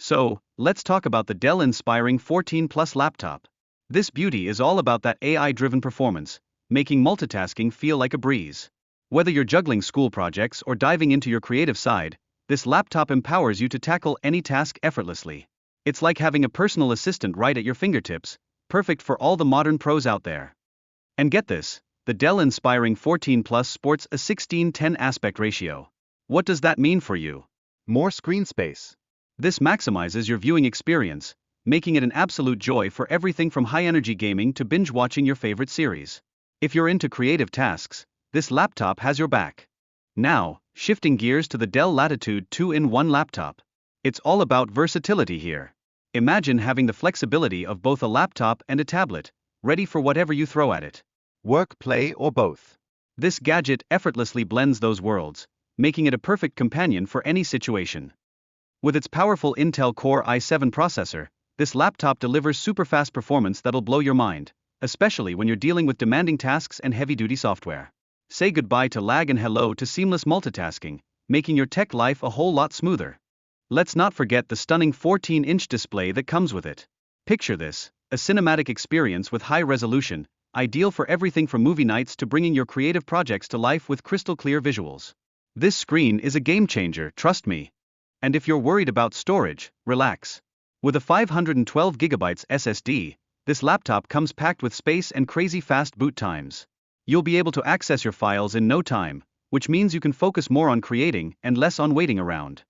So, let's talk about the Dell Inspiring 14 Plus laptop. This beauty is all about that AI-driven performance, making multitasking feel like a breeze. Whether you're juggling school projects or diving into your creative side, this laptop empowers you to tackle any task effortlessly. It's like having a personal assistant right at your fingertips, perfect for all the modern pros out there. And get this, the Dell Inspiring 14 Plus sports a 16:10 aspect ratio. What does that mean for you? More screen space. This maximizes your viewing experience, making it an absolute joy for everything from high-energy gaming to binge-watching your favorite series. If you're into creative tasks, this laptop has your back. Now, shifting gears to the Dell Latitude 2-in-1 laptop. It's all about versatility here. Imagine having the flexibility of both a laptop and a tablet, ready for whatever you throw at it. Work, play, or both. This gadget effortlessly blends those worlds, making it a perfect companion for any situation. With its powerful Intel Core i7 processor, this laptop delivers super-fast performance that'll blow your mind, especially when you're dealing with demanding tasks and heavy-duty software. Say goodbye to lag and hello to seamless multitasking, making your tech life a whole lot smoother. Let's not forget the stunning 14-inch display that comes with it. Picture this, a cinematic experience with high resolution, ideal for everything from movie nights to bringing your creative projects to life with crystal-clear visuals. This screen is a game-changer, trust me. And if you're worried about storage, relax. With a 512GB SSD, this laptop comes packed with space and crazy fast boot times. You'll be able to access your files in no time, which means you can focus more on creating and less on waiting around.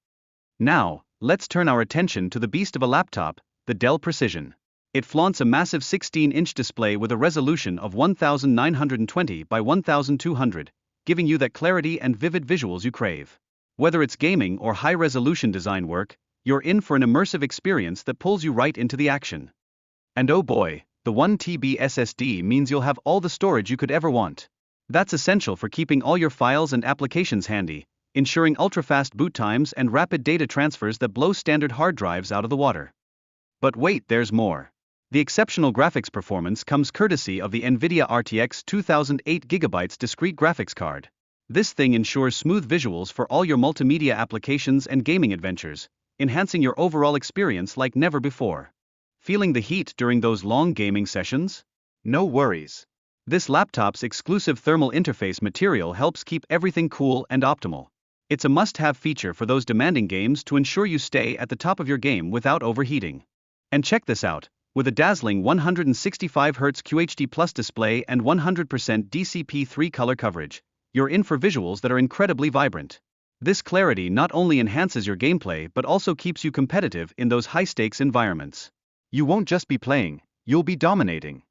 Now, let's turn our attention to the beast of a laptop, the Dell Precision. It flaunts a massive 16-inch display with a resolution of 1920 by 1200, giving you that clarity and vivid visuals you crave. Whether it's gaming or high-resolution design work, you're in for an immersive experience that pulls you right into the action. And oh boy, the 1TB SSD means you'll have all the storage you could ever want. That's essential for keeping all your files and applications handy, ensuring ultra-fast boot times and rapid data transfers that blow standard hard drives out of the water. But wait, there's more. The exceptional graphics performance comes courtesy of the NVIDIA RTX 2008GB discrete graphics card. This thing ensures smooth visuals for all your multimedia applications and gaming adventures, enhancing your overall experience like never before. Feeling the heat during those long gaming sessions? No worries. This laptop's exclusive thermal interface material helps keep everything cool and optimal. It's a must-have feature for those demanding games to ensure you stay at the top of your game without overheating. And check this out. With a dazzling 165Hz QHD Plus display and 100% DCP-3 color coverage, you're in for visuals that are incredibly vibrant. This clarity not only enhances your gameplay but also keeps you competitive in those high-stakes environments. You won't just be playing, you'll be dominating.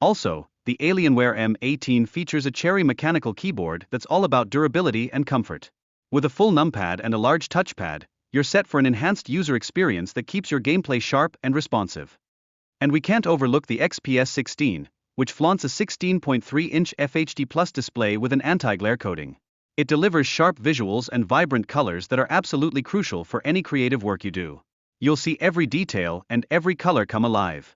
Also, the Alienware M18 features a cherry mechanical keyboard that's all about durability and comfort. With a full numpad and a large touchpad, you're set for an enhanced user experience that keeps your gameplay sharp and responsive. And we can't overlook the XPS 16, which flaunts a 16.3-inch FHD Plus display with an anti-glare coating. It delivers sharp visuals and vibrant colors that are absolutely crucial for any creative work you do. You'll see every detail and every color come alive.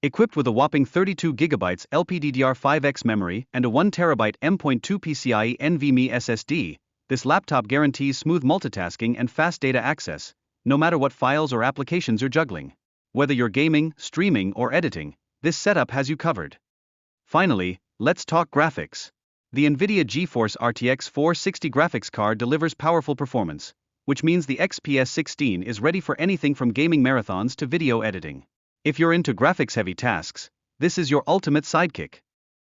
Equipped with a whopping 32GB LPDDR5X memory and a 1TB M.2 PCIe NVMe SSD, this laptop guarantees smooth multitasking and fast data access, no matter what files or applications you're juggling. Whether you're gaming, streaming, or editing, this setup has you covered. Finally, let's talk graphics. The NVIDIA GeForce RTX 460 graphics card delivers powerful performance, which means the XPS 16 is ready for anything from gaming marathons to video editing. If you're into graphics-heavy tasks, this is your ultimate sidekick.